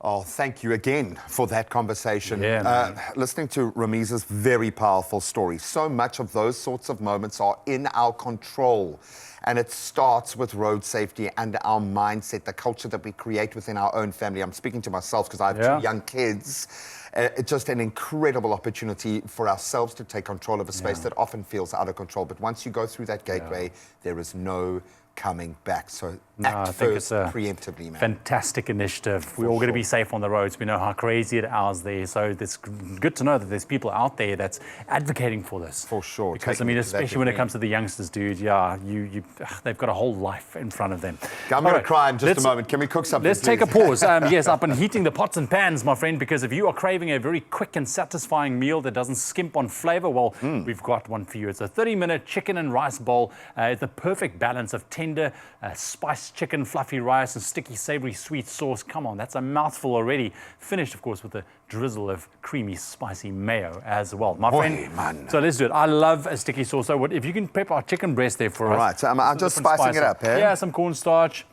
Oh, thank you again for that conversation. Yeah, man. Listening to Ramiz's very powerful story. So much of those sorts of moments are in our control. And it starts with road safety and our mindset, the culture that we create within our own family. I'm speaking to myself because I have two young kids. It's just an incredible opportunity for ourselves to take control of a space that often feels out of control. But once you go through that gateway, there is no coming back. So act first, preemptively, man. Fantastic initiative. We're all going to be safe on the roads. We know how crazy it is there. So it's good to know that there's people out there that's advocating for this. For sure. Because, I mean, especially when it comes to the youngsters, dude, they've got a whole life in front of them. I'm going to cry in just a moment. Can we cook something, Let's take a pause. Yes, I've been heating the pots and pans, my friend, because if you are craving a very quick and satisfying meal that doesn't skimp on flavor, well, we've got one for you. It's a 30-minute chicken and rice bowl. It's the perfect balance of tender, spiced chicken, fluffy rice, and sticky, savory, sweet sauce. Come on, that's a mouthful already. Finished, of course, with a drizzle of creamy, spicy mayo as well. My friend, man. So let's do it. I love a sticky sauce. So if you can prep our chicken breast there for us. All right, so I'm just spicing it up, eh? Yeah, some cornstarch,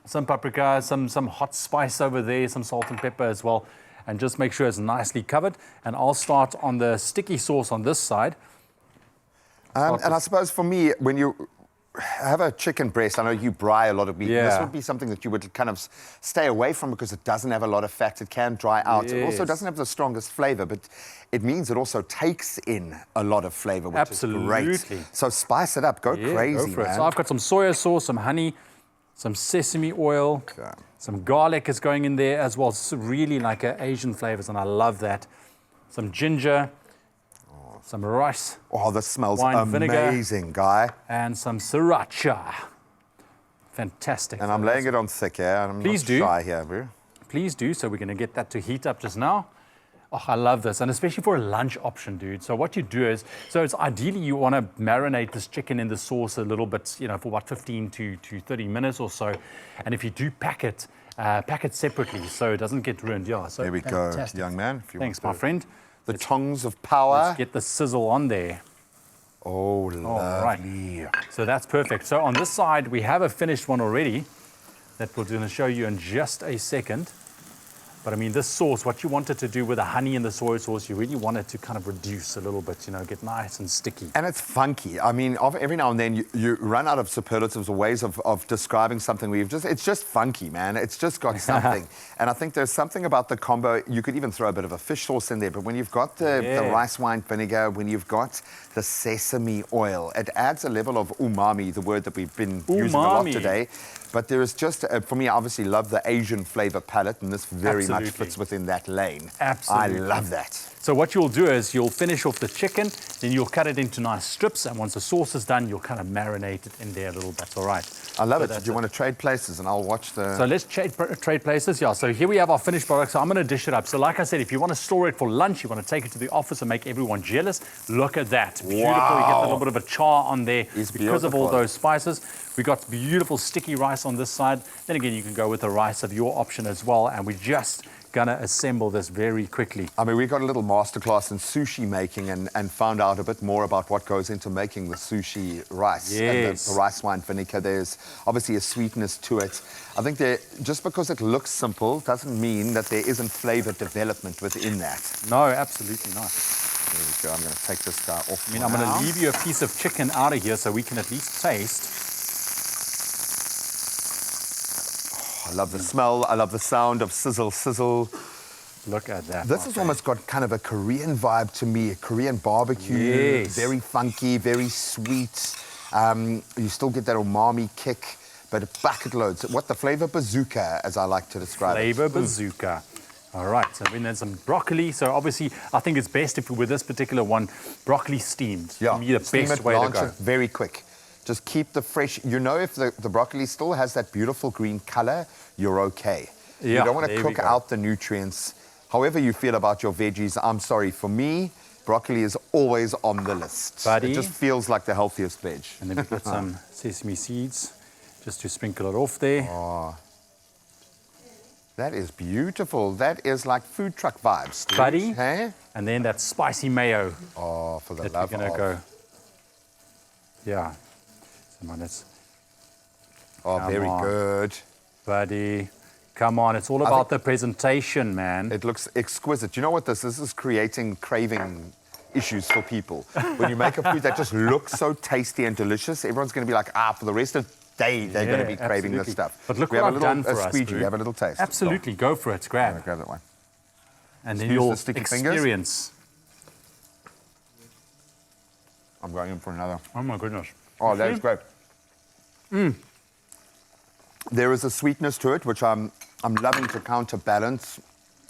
some paprika, some hot spice over there, some salt and pepper as well. And just make sure it's nicely covered. And I'll start on the sticky sauce on this side. And I suppose for me, when you have a chicken breast, I know you braai a lot of meat. Yeah. This would be something that you would kind of stay away from because it doesn't have a lot of fat. It can dry out. It also doesn't have the strongest flavor, but it means it also takes in a lot of flavor, which is great. So spice it up. Go crazy, go for man. it. So I've got some soya sauce, some honey, some sesame oil, some garlic is going in there as well. It's really like Asian flavors, and I love that. Some ginger. Some rice. Oh, this smells amazing, guy. And some sriracha. Fantastic. And I'm laying it on thick, yeah? I'm Please do. Shy here, bro. Please do. So we're going to get that to heat up just now. Oh, I love this. And especially for a lunch option, dude. So what you do is, it's ideally you want to marinate this chicken in the sauce a little bit, for about 15 to 30 minutes or so. And if you do pack it separately so it doesn't get ruined. Yeah, so there we go, young man. Thanks, my friend. The tongs of power. Let's get the sizzle on there. Oh, lovely. Right. So that's perfect. So on this side, we have a finished one already that we're going to show you in just a second. But I mean, this sauce, what you wanted to do with the honey and the soy sauce, you really want it to kind of reduce a little bit, get nice and sticky. And it's funky. I mean, every now and then you run out of superlatives or ways of describing something where it's just funky, man. It's just got something. And I think there's something about the combo. You could even throw a bit of a fish sauce in there, but when you've got the rice wine vinegar, when you've got the sesame oil, it adds a level of umami, the word that we've been using a lot today. But there is just, for me, I obviously love the Asian flavor palette, and this very much fits within that lane. Absolutely. I love that. So what you'll do is you'll finish off the chicken, then you'll cut it into nice strips, and once the sauce is done, you'll kind of marinate it in there a little bit. All right. I love it. Do you want to trade places, and I'll watch the... So let's trade places. Yeah, so here we have our finished product. So I'm going to dish it up. So like I said, if you want to store it for lunch, you want to take it to the office and make everyone jealous, look at that. Beautiful. Wow. You get a little bit of a char on there It's because of all those spices. We got beautiful sticky rice on this side. Then again, you can go with the rice of your option as well. And we're just going to assemble this very quickly. I mean, we got a little masterclass in sushi making and found out a bit more about what goes into making the sushi rice. Yes. And the rice wine vinegar. There's obviously a sweetness to it. I think just because it looks simple doesn't mean that there isn't flavor development within that. No, absolutely not. There we go. I'm going to take this guy off. I mean, I'm going to leave you a piece of chicken out of here so we can at least taste. I love the smell. I love the sound of sizzle, sizzle. Look at that. This has almost got kind of a Korean vibe to me, a Korean barbecue. Yes. Very funky, very sweet. You still get that umami kick, but bucket loads. What the flavor bazooka, as I like to describe it. Flavor bazooka. All right, so then some broccoli. So obviously, I think it's best if with this particular one, broccoli steamed. Yeah, to be the best way to go. Very quick. Just keep the fresh, if the broccoli still has that beautiful green color, you're okay. Yeah, you don't want to cook out the nutrients. However you feel about your veggies, I'm sorry, for me, broccoli is always on the list. Buddy. It just feels like the healthiest veg. And then we put some sesame seeds just to sprinkle it off there. Oh, that is beautiful. That is like food truck vibes, dude. Buddy. Hey? And then that spicy mayo. Oh, for the that love we're gonna of. go. Yeah. Come on, very good. Buddy. Come on, it's all about the presentation, man. It looks exquisite. You know what this is? This is creating craving issues for people. When you make a food that just looks so tasty and delicious, everyone's going to be like, for the rest of the day, they're going to be craving this stuff. But look we what have I've a little, done for us, squeegee. Drew. You have a little taste. Absolutely, go for it. Grab. Grab that one. And then Use you'll the sticky fingers. experience. I'm going in for another. Oh my goodness. Oh, that is great. There is a sweetness to it, which I'm loving to counterbalance.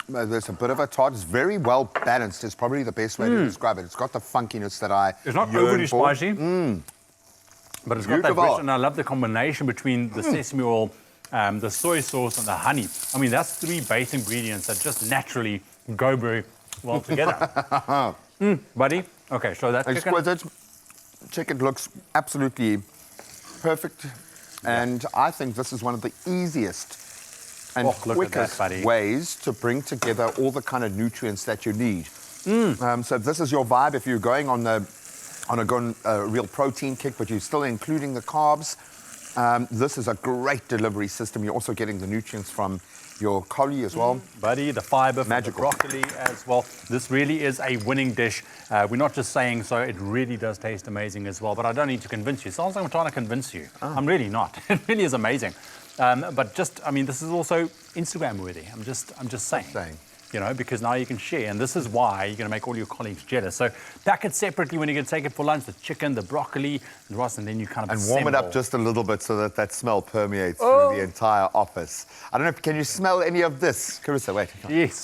There's a bit of a tart. It's very well balanced. Is probably the best way to describe it. It's got the funkiness that I It's not yearn overly for. spicy, but it's got that Beautiful. rich, and I love the combination between the sesame oil, the soy sauce, and the honey. I mean, that's 3 base ingredients that just naturally go very well together. Buddy, okay, so that chicken. Exquisite. Chicken looks absolutely perfect. And I think this is one of the easiest and look at that, quickest buddy. ways to bring together all the kind of nutrients that you need. So if this is your vibe, if you're going on a real protein kick, but you're still including the carbs, this is a great delivery system. You're also getting the nutrients from your collie as well. Buddy, the fiber, from the Magical. broccoli as well. This really is a winning dish. We're not just saying so, it really does taste amazing as well. But I don't need to convince you. It sounds like I'm trying to convince you. I'm really not. It really is amazing. But just, I mean, this is also Instagram worthy. I'm just saying. You know, because now you can share, and this is why you're going to make all your colleagues jealous. So pack it separately when you're going to take it for lunch, the chicken, the broccoli, the rice, and then you kind of And warm it up assemble. just a little bit so that that smell permeates through the entire office. I don't know, can you smell any of this? Carissa, wait. Yes.